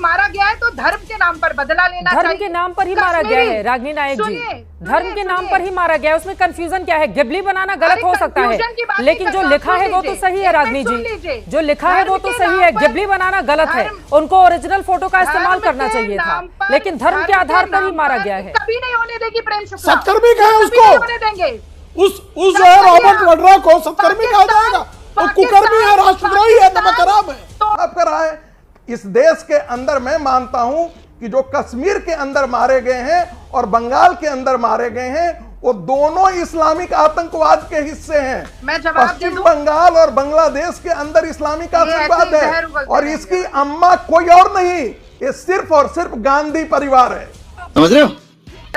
मारा गया है तो धर्म के नाम पर बदला लेना चाहिए। धर्म के नाम पर ही मारा गया है रागिनी नायक जी, धर्म के नाम पर ही मारा गया है। उसमें कंफ्यूजन क्या है? गिबली बनाना गलत हो सकता है, लेकिन जो लिखा है वो तो सही है रागिनी जी, जो लिखा है वो तो सही है। गिबली बनाना गलत है, उनको ओरिजिनल फोटो का इस्तेमाल करना चाहिए था, लेकिन धर्म के आधार पर ही मारा गया है। कभी नहीं होने देगी प्रेम शुक्ला, सत्कर्मी कहे उसको, होने देंगे उस जो है रॉबर्ट वड्रा को सत्कर्मी कहा जाएगा? वो कुकर्मी है, राष्ट्रद्रोही है, नमक हराम है। आप कर रहा है इस देश के अंदर। मैं मानता हूं कि जो कश्मीर के अंदर मारे गए हैं और बंगाल के अंदर मारे गए हैं वो दोनों इस्लामिक आतंकवाद के हिस्से हैं। मैं जवाब पश्चिम बंगाल और बांग्लादेश के अंदर इस्लामिक आतंकवाद है और इसकी अम्मा कोई और नहीं, ये सिर्फ और सिर्फ गांधी परिवार है। समझ रहे हो?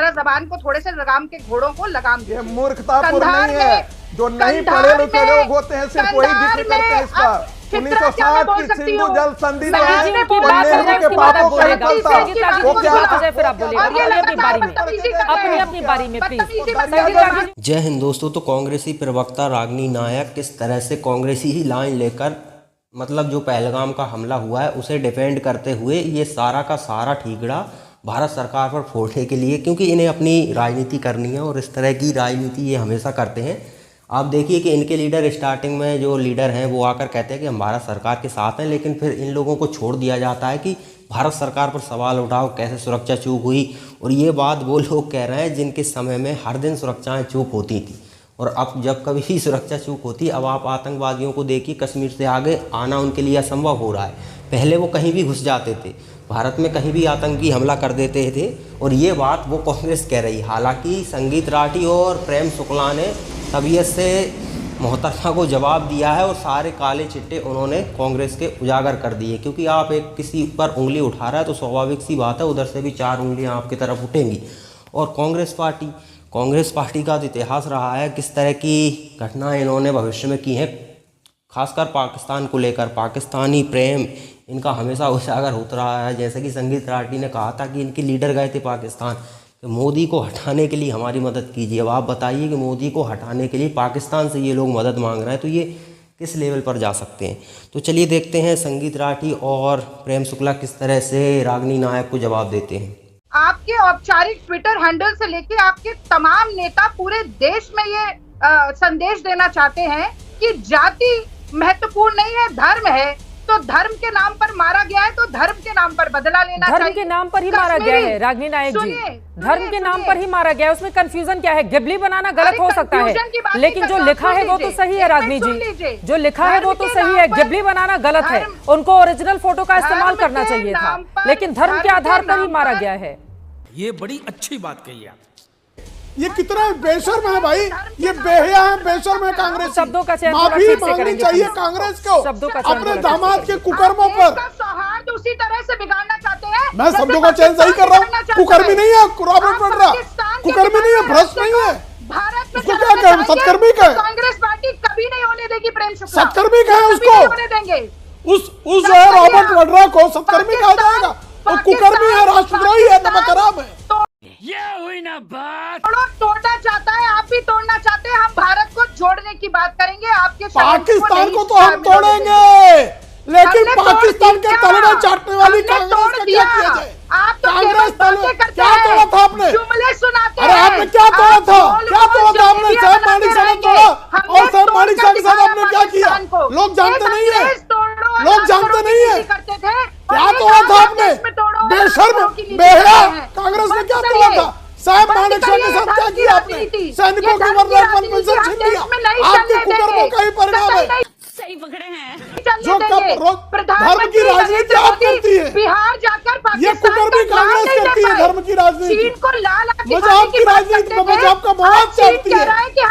जबान को थोड़े से लगाम के घोड़ों को लगाम ये मूर्खतापूर्ण नहीं है, जो नहीं पढ़े लिखे लोग होते हैं सिर्फ वही जिक्र करते हैं इसका। 1960 की सिंधु जल संधि जो है नेहरू के पापों का निकलता, वो क्या? फिर आप बोलिएगा अपनी बारी में प्लीज। जय हिंद दोस्तों। तो कांग्रेसी प्रवक्ता रागिनी नायक किस तरह से कांग्रेसी ही लाइन लेकर मतलब जो पहलगाम का हमला हुआ है उसे डिफेंड करते हुए ये सारा का सारा ठीकरा भारत सरकार पर फोड़ने के लिए, क्योंकि इन्हें अपनी राजनीति करनी है और इस तरह की राजनीति ये हमेशा करते हैं। आप देखिए कि इनके लीडर स्टार्टिंग में जो लीडर हैं वो आकर कहते हैं कि हम भारत सरकार के साथ हैं, लेकिन फिर इन लोगों को छोड़ दिया जाता है कि भारत सरकार पर सवाल उठाओ कैसे सुरक्षा चूक हुई। और ये बात वो लोग कह रहे हैं जिनके समय में हर दिन सुरक्षाएँ चूक होती थी, और अब जब कभी भी सुरक्षा चूक होती, अब आप आतंकवादियों को देखिए कश्मीर से आगे आना उनके लिए असंभव हो रहा है। पहले वो कहीं भी घुस जाते थे, भारत में कहीं भी आतंकी हमला कर देते थे, और ये बात वो कांग्रेस कह रही। हालांकि संगीत राठी और प्रेम शुक्ला ने तबीयत से मोहतरमा को जवाब दिया है और सारे काले चिट्टे उन्होंने कांग्रेस के उजागर कर दिए, क्योंकि आप एक किसी पर उंगली उठा रहा है तो स्वाभाविक सी बात है उधर से भी 4 उंगलियां आपकी तरफ उठेंगी। और कांग्रेस पार्टी का तो इतिहास रहा है किस तरह की घटनाएं इन्होंने भविष्य में की हैं, खासकर पाकिस्तान को लेकर। पाकिस्तानी प्रेम इनका हमेशा उजागर होता रहा है। जैसे कि संगीत राठी ने कहा था कि इनके लीडर गए थे पाकिस्तान, कि मोदी को हटाने के लिए हमारी मदद कीजिए। अब आप बताइए कि मोदी को हटाने के लिए पाकिस्तान से ये लोग मदद मांग रहे हैं, तो ये किस लेवल पर जा सकते हैं। तो चलिए देखते हैं संगीत राठी और प्रेम शुक्ला किस तरह से रागिनी नायक को जवाब देते हैं। आपके औपचारिक ट्विटर हैंडल से लेके आपके तमाम नेता पूरे देश में ये संदेश देना चाहते हैं कि जाति महत्वपूर्ण नहीं है, धर्म है। तो धर्म के नाम पर मारा गया है तो धर्म के नाम पर बदला लेना चाहिए। धर्म के नाम पर ही मारा गया है रागिनी नायक जी, धर्म के नाम पर ही मारा गया है। उसमें कंफ्यूजन क्या है? गिबली बनाना गलत हो सकता है, लेकिन जो लिखा है वो तो सही है रागिनी जी, जो लिखा है वो तो सही है। गिबली बनाना गलत है, उनको ओरिजिनल फोटो का इस्तेमाल करना चाहिए था, लेकिन धर्म के आधार पर ही मारा गया है। ये बड़ी अच्छी बात कही आप। ये कितना बेशर्म है भाई, ये बेहया है, बेशर्म है। कांग्रेस शब्दों का चयन माफी मांगनी चाहिए कांग्रेस को अपने दामाद के कुकर्मों पर। सौहार्द उसी तरह से बिगाड़ना चाहते हैं। मैं शब्दों का चयन सही कर रहा हूँ। कुकर्मी नहीं है रॉबर्ट वड्रा, कुकर्मी नहीं है, भ्रष्ट नहीं है। भारत में उसको क्या कहें? सत्कर्मी कहे? कांग्रेस पार्टी कभी नहीं होने देगी प्रेम शुक्ला, सत्कर्मी कहे उसको, होने देंगे। उस जो है रॉबर्ट वड्रा को सत्कर्मी कहा जाएगा? वो कुकर्मी है, राष्ट्रद्रोही है, नमक हराम है। ये हुई ना बात। तोड़ना चाहता है, आप भी तोड़ना चाहते हैं। हम भारत को जोड़ने की बात करेंगे। आपके पाकिस्तान को तो हम तोड़ेंगे, लेकिन पाकिस्तान के तलवे चाटने वाली कांग्रेस का क्या किया जाए? आप तो कांग्रेस तलवे क्या तोड़ा था आपने? जुमले सुनाते अरे आपने क्या तोड़ा था? क्या तोड़ा था आपने? साहब मानिक साहब ने तोड़ा, और साहब मानिक साहब के साथ आपने क्या किया? लोग जानते नहीं है, लोग जानते नहीं है। क्या तोड़ा था आपने? बेशर्म बेहया कांग्रेस ने क्या तोड़ा था? साहब मानिक साहब के साथ क्या किया आपने? सैनिकों की वर्दी पेंशन छीन लिया। आपके कुकर्मों का ही परिणाम है। सही पकड़े हैं। जो धर्म की राजनीति आप करती है, बिहार जाकर ये कुकर्मी कांग्रेस करती है धर्म की राजनीति। मजाक की राजनीति, मजाक का मवाद चाहती है,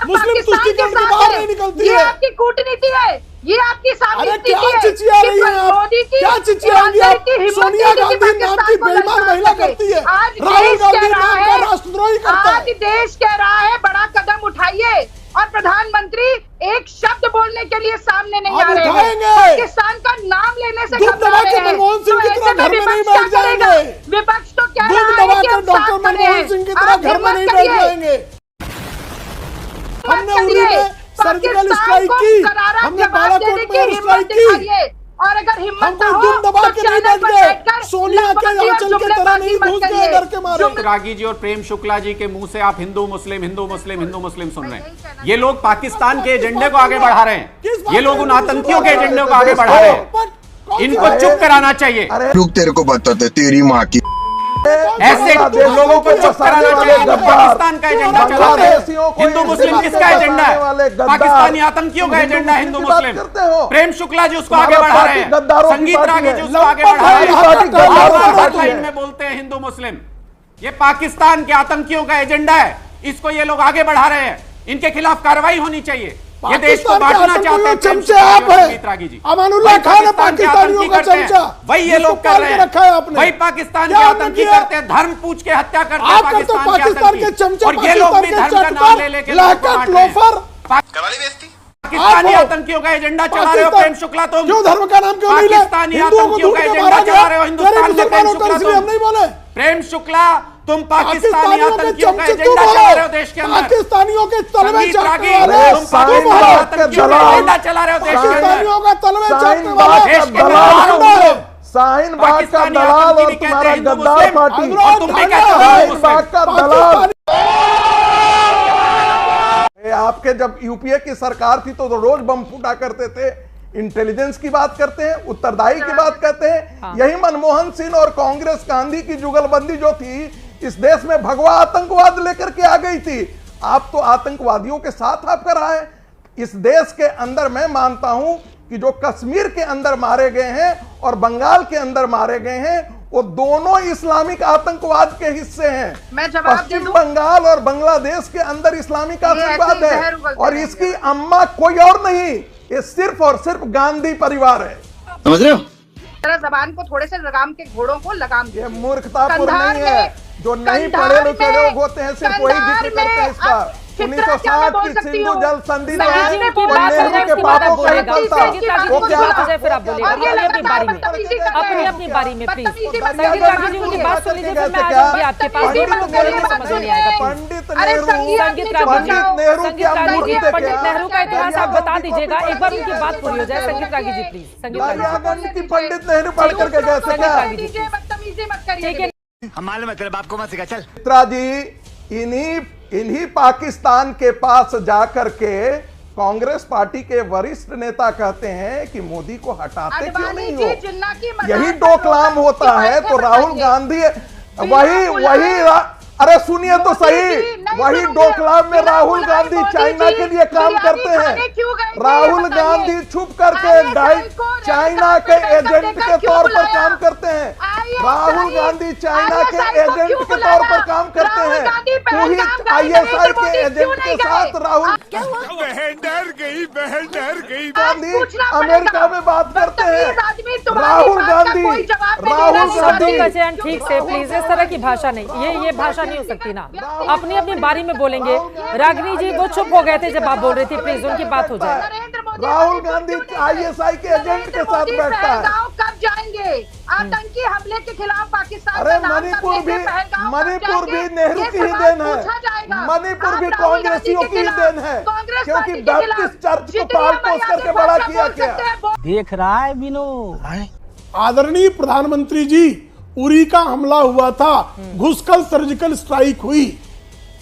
मुस्लिम तुष्टीकरण के बाहर नहीं निकलती है। आपकी कूटनीति है, ये आपकी अरे क्या चिचिया रही है आप? क्या चिचियाएंगी आप? सोनिया गांधी नाम की बेईमान महिला करती है, राहुल गांधी नाम का राष्ट्रद्रोही करता है। आज देश कह रहा है बड़ा कदम उठाइए, और प्रधानमंत्री एक शब्द बोलने के लिए सामने नहीं आ रहे हैं। पाकिस्तान का नाम लेने से मनमोहन सिंह की तरह घर में नहीं बैठ जाएंगे। विपक्ष तो क्या डॉक्टर मनमोहन सिंह की तरह घर में नहीं बैठ जाएंगे। हमने उरी में सर्जिकल स्ट्राइक की, हमने बालाकोट में स्ट्राइक की, और अगर हिम्मत ना हो दुम दबा तो के नहीं चैनल बैठ पर गए, बैठकर सोनिया के आंचल की तरह नहीं घुस गए घर के मारे। रागी जी और प्रेम शुक्ला जी के मुंह से आप हिंदू मुस्लिम हिंदू मुस्लिम हिंदू मुस्लिम सुन रहे हैं। ये लोग पाकिस्तान के एजेंडे को आगे बढ़ा रहे हैं, ये लोग उन आतंकियों के एजेंडे को आगे बढ़ा रहे हैं। इनको चुप कराना चाहिए। रुक, तेरे को बताते तेरी माँ की। ऐसे लोगों को चुप कराना चाहिए। पाकिस्तान का एजेंडा चला रहे हैं। हिंदू मुस्लिम किसका एजेंडा है? पाकिस्तानी आतंकियों का एजेंडा है हिंदू मुस्लिम। प्रेम शुक्ला जी उसको आगे बढ़ा रहे हैं, संगीत रागी जी उसको आगे बढ़ा रहे हैं, लाइन में बोलते हैं हिंदू मुस्लिम। ये पाकिस्तान के आतंकियों का एजेंडा है, इसको ये लोग आगे बढ़ा रहे हैं। इनके खिलाफ कार्रवाई होनी चाहिए। ये देश को बांटना चाहते हैं। चमचे आप हैं, अमानुल्लाह खान है पाकिस्तानियों का चमचा। वही ये लोग कर रहे हैं, वही पाकिस्तान के आतंकी करते हैं, धर्म पूछ के हत्या करते हैं पाकिस्तान के आतंकी। और ये लोग भी धर्म का नाम ले लेके पाकिस्तानी आतंकियों का एजेंडा चला रहे हो प्रेम शुक्ला। तुम क्यों धर्म का नाम क्यों नहीं ले? पाकिस्तानी आतंकियों का एजेंडा चला रहे हो हिंदुस्तान में। प्रेम शुक्ला हम नहीं बोले। प्रेम शुक्ला तुम पाकिस्तानी आतंकियों का एजेंडा चला रहे हो देश के अंदर। पाकिस्तानियों के तलवे संगीत रागी चाटने तुम पाकिस्तानी आतंकियों का एजेंडा चला रहे हो देश के अंदर। पाकिस्तानियों का तलवे चाटने वाला देश के अंदर शाहीन बाग का दलाल और तुम्हारा गद्दार पार्टी, और तुम भी कहते हो शाहीन बाग का दलाल। आपके जब यूपीए की सरकार थी तो रोज बम फूटा करते थे, इंटेलिजेंस की बात करते हैं, उत्तरदायी की बात करते हैं। यही मनमोहन सिंह और कांग्रेस गांधी की जुगलबंदी जो थी इस देश में भगवा आतंकवाद लेकर के आ गई थी। आप तो आतंकवादियों के साथ आपका रहा है इस देश के अंदर। मैं मानता हूं कि जो कश्मीर के अंदर मारे गए हैं और बंगाल के अंदर मारे गए हैं वो दोनों इस्लामिक आतंकवाद के हिस्से हैं। पश्चिम बंगाल और बांग्लादेश के अंदर इस्लामिक आतंकवाद है और इसकी अम्मा कोई और नहीं, ये सिर्फ और सिर्फ गांधी परिवार है। समझ रहे हो? जबान को थोड़े से लगाम के घोड़ों को लगाम ये मूर्खतापूर्ण नहीं है। जो नहीं पढ़े लिखे लोग होते हैं सिर्फ वही जिक्र करते हैं इसका। 1960 की सिंधु जल संधि में नेहरू के पापों का निकलता वो क्या फिर आप बोलिएगा अपनी बारी में, अपनी बारी में प्लीज। संगीत रागी जी उनकी बात सुन लीजिए, फिर मैं आ जाऊंगी आपके पास। समझ नहीं आएगा। पंडित नेहरू पंडित नेहरू का इतिहास आप बता दीजिएगा, एक बार उनकी बात पूरी हो जाए। संगीत रागी जी प्लीज। संगीत रागी जी पंडित नेहरू पढ़ करके कैसे क्या? हमारे मतलब आपको मत सिखा। चल मित्रा जी, इन्हीं पाकिस्तान के पास जाकर के कांग्रेस पार्टी के वरिष्ठ नेता कहते हैं कि मोदी को हटाते क्यों नहीं हो। यही डोकलाम होता है तो राहुल गांधी वही अरे सुनिए तो सही, वही डोकलाम में राहुल गांधी चाइना के लिए काम करते हैं। राहुल गांधी छुप करके चाइना के एजेंट के तौर पर काम करते हैं। राहुल गांधी चाइना के एजेंट के तौर पर काम करते हैं। पूरी ISI के एजेंट के साथ राहुल गांधी अमेरिका में बात करते हैं। राहुल गांधी का चयन ठीक से प्लीज, इस तरह की भाषा नहीं, ये भाषा नहीं हो सकती ना। अपनी अपनी बारी में बोलेंगे। रागिनी जी वो चुप हो गए थे जब आप बोल रही थी, प्लीज उनकी बात हो जाए। राहुल गांधी ISI के एजेंट के साथ बैठता है। कब जाएंगे आतंकी हमले के खिलाफ पाकिस्तान? अरे मणिपुर भी नेहरू की ही देन है। मणिपुर भी कांग्रेसियों की ही देन है, क्योंकि बैप्टिस्ट चर्च को पाल पोस करके बड़ा किया गया। देख रहा है विनोद। आदरणीय प्रधानमंत्री जी, उरी का हमला हुआ था, घुसकर सर्जिकल स्ट्राइक हुई।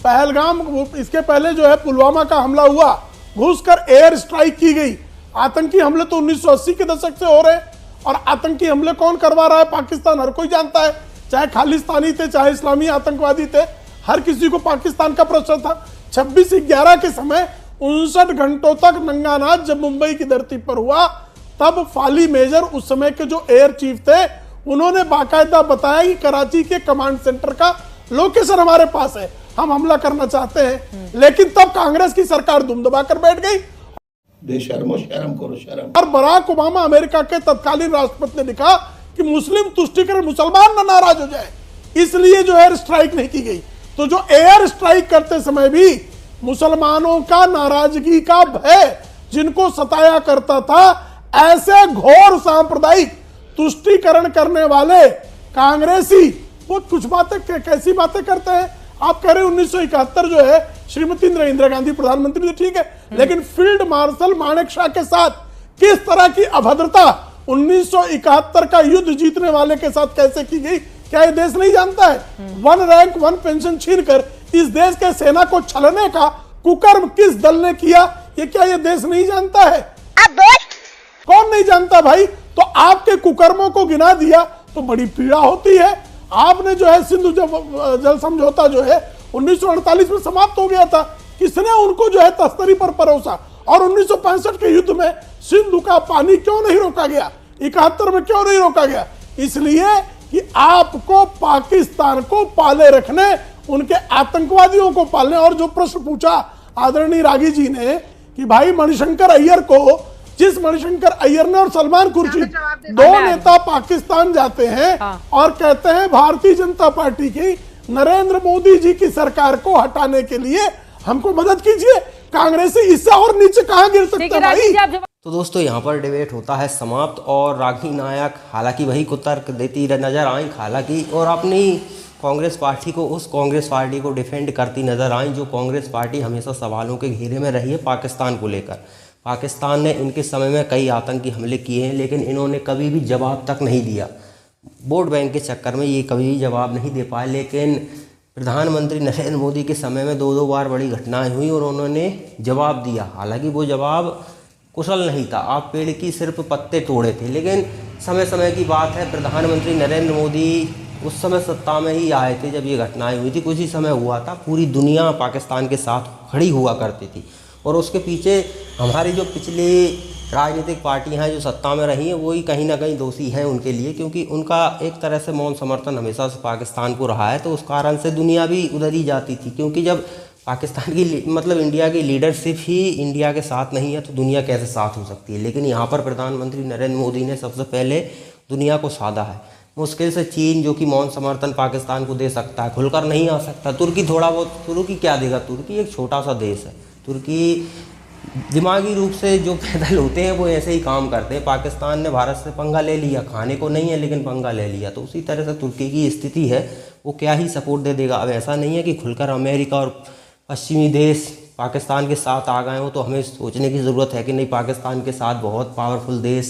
पहलगाम, इसके पहले जो है पुलवामा का हमला हुआ, घुसकर एयर स्ट्राइक की गई। आतंकी हमले तो 1980 के दशक से हो रहे हैं और आतंकी हमले कौन करवा रहा है? पाकिस्तान हर कोई जानता है, चाहे खालिस्तानी थे चाहे इस्लामी आतंकवादी थे, हर किसी को पाकिस्तान का प्रश्न था। 26/11 के समय 59 घंटों तक नंगानाथ जब मुंबई की धरती पर हुआ, तब फाली मेजर उस समय के जो एयर चीफ थे उन्होंने बाकायदा बताया कि कराची के कमांड सेंटर का लोकेशन हमारे पास है, हम हमला करना चाहते हैं। लेकिन तब कांग्रेस की सरकार दुम दबाकर बैठ गई। बेशर्मो शर्म करो शर्म। और बराक ओबामा अमेरिका के तत्कालीन राष्ट्रपति ने लिखा कि मुस्लिम तुष्टिकरण, मुसलमान न नाराज हो जाए, इसलिए जो एयर स्ट्राइक नहीं की गई। तो जो एयर स्ट्राइक करते समय भी मुसलमानों का नाराजगी का भय जिनको सताया करता था, ऐसे घोर सांप्रदायिक तुष्टिकरण करने वाले कांग्रेसी वो कुछ बातें कैसी बातें करते हैं। आप कह रहे हैं 1971 जो है श्रीमती इंदिरा गांधी प्रधानमंत्री थी, ठीक है, लेकिन फील्ड मार्शल मानेक शॉ के साथ किस तरह की अभद्रता 1971 का युद्ध जीतने वाले के साथ कैसे की गई, क्या ये देश नहीं जानता है? 1 रैंक 1 पेंशन छीनकर इस देश के सेना को छलने का कुकर्म किस दल ने किया, ये क्या ये देश नहीं जानता है? कौन नहीं जानता भाई? तो आपके कुकर्मों को गिना दिया तो बड़ी पीड़ा होती है। आपने जो है सिंधु जल समझौता जो है 1948 में समाप्त हो गया था, किसने उनको जो है तस्तरी पर परोसा? और 1965 के युद्ध में सिंधु का पानी क्यों नहीं रोका गया? 71 में क्यों नहीं रोका गया? इसलिए कि आपको पाकिस्तान को पाले रखने, उनके आतंकवादियों को पालने। और जो प्रश्न पूछा आदरणीय रागी जी ने कि भाई मणिशंकर अय्यर को, जिस मणिशंकर अय्यर ने और सलमान खुर्शीद दो नेता पाकिस्तान जाते हैं और कहते हैं भारतीय जनता पार्टी की नरेंद्र मोदी जी की सरकार को हटाने के लिए हमको मदद कीजिए, कांग्रेसी इससे और नीचे कहां गिर सकता है भाई? तो दोस्तों यहाँ पर डिबेट होता है समाप्त और रागिनी नायक हालांकि वही को तर्क देती नजर आई हालांकि, और अपनी कांग्रेस पार्टी को, उस कांग्रेस पार्टी को डिफेंड करती नजर आई जो कांग्रेस पार्टी हमेशा सवालों के घेरे में रही है पाकिस्तान को लेकर। पाकिस्तान ने इनके समय में कई आतंकी हमले किए हैं लेकिन इन्होंने कभी भी जवाब तक नहीं दिया। वोट बैंक के चक्कर में ये कभी भी जवाब नहीं दे पाए। लेकिन प्रधानमंत्री नरेंद्र मोदी के समय में 2-2 बार बड़ी घटनाएं हुई और उन्होंने जवाब दिया। हालांकि वो जवाब कुशल नहीं था, आप पेड़ की सिर्फ पत्ते तोड़े थे। लेकिन समय समय की बात है, प्रधानमंत्री नरेंद्र मोदी उस समय सत्ता में ही आए थे जब ये घटनाएं हुई थी। कुछ ही समय हुआ था, पूरी दुनिया पाकिस्तान के साथ खड़ी हुआ करती थी और उसके पीछे हमारी जो पिछली राजनीतिक पार्टियां हैं जो सत्ता में रही हैं वही कहीं ना कहीं दोषी हैं उनके लिए, क्योंकि उनका एक तरह से मौन समर्थन हमेशा से पाकिस्तान को रहा है। तो उस कारण से दुनिया भी उधर ही जाती थी, क्योंकि जब पाकिस्तान की मतलब इंडिया की लीडरशिप ही इंडिया के साथ नहीं है तो दुनिया कैसे साथ हो सकती है। लेकिन यहाँ पर प्रधानमंत्री नरेंद्र मोदी ने सबसे पहले दुनिया को साधा है। मुश्किल से चीन जो कि मौन समर्थन पाकिस्तान को दे सकता है, खुलकर नहीं आ सकता। तुर्की थोड़ा बहुत, तुर्की क्या देगा? तुर्की एक छोटा सा देश है। तुर्की दिमागी रूप से जो पैदल होते हैं वो ऐसे ही काम करते हैं। पाकिस्तान ने भारत से पंगा ले लिया, खाने को नहीं है लेकिन पंगा ले लिया। तो उसी तरह से तुर्की की स्थिति है, वो क्या ही सपोर्ट दे देगा। अब ऐसा नहीं है कि खुलकर अमेरिका और पश्चिमी देश पाकिस्तान के साथ आ गए हो, तो हमें सोचने की ज़रूरत है कि नहीं पाकिस्तान के साथ बहुत पावरफुल देश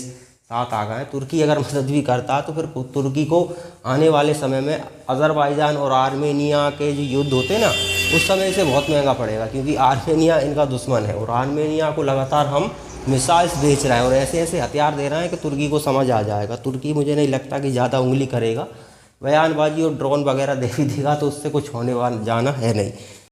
साथ आ गए। तुर्की अगर मदद भी करता तो फिर तुर्की को आने वाले समय में अज़रबैजान और आर्मेनिया के जो युद्ध होते ना उस समय से बहुत महंगा पड़ेगा, क्योंकि आर्मेनिया इनका दुश्मन है और आर्मेनिया को लगातार हम मिसाइल्स बेच रहे हैं और ऐसे ऐसे हथियार दे रहे हैं कि तुर्की को समझ आ जाएगा। तुर्की मुझे नहीं लगता कि ज़्यादा उंगली करेगा, बयानबाजी और ड्रोन वगैरह दे भी देगा तो उससे कुछ होने वाला जाना है नहीं।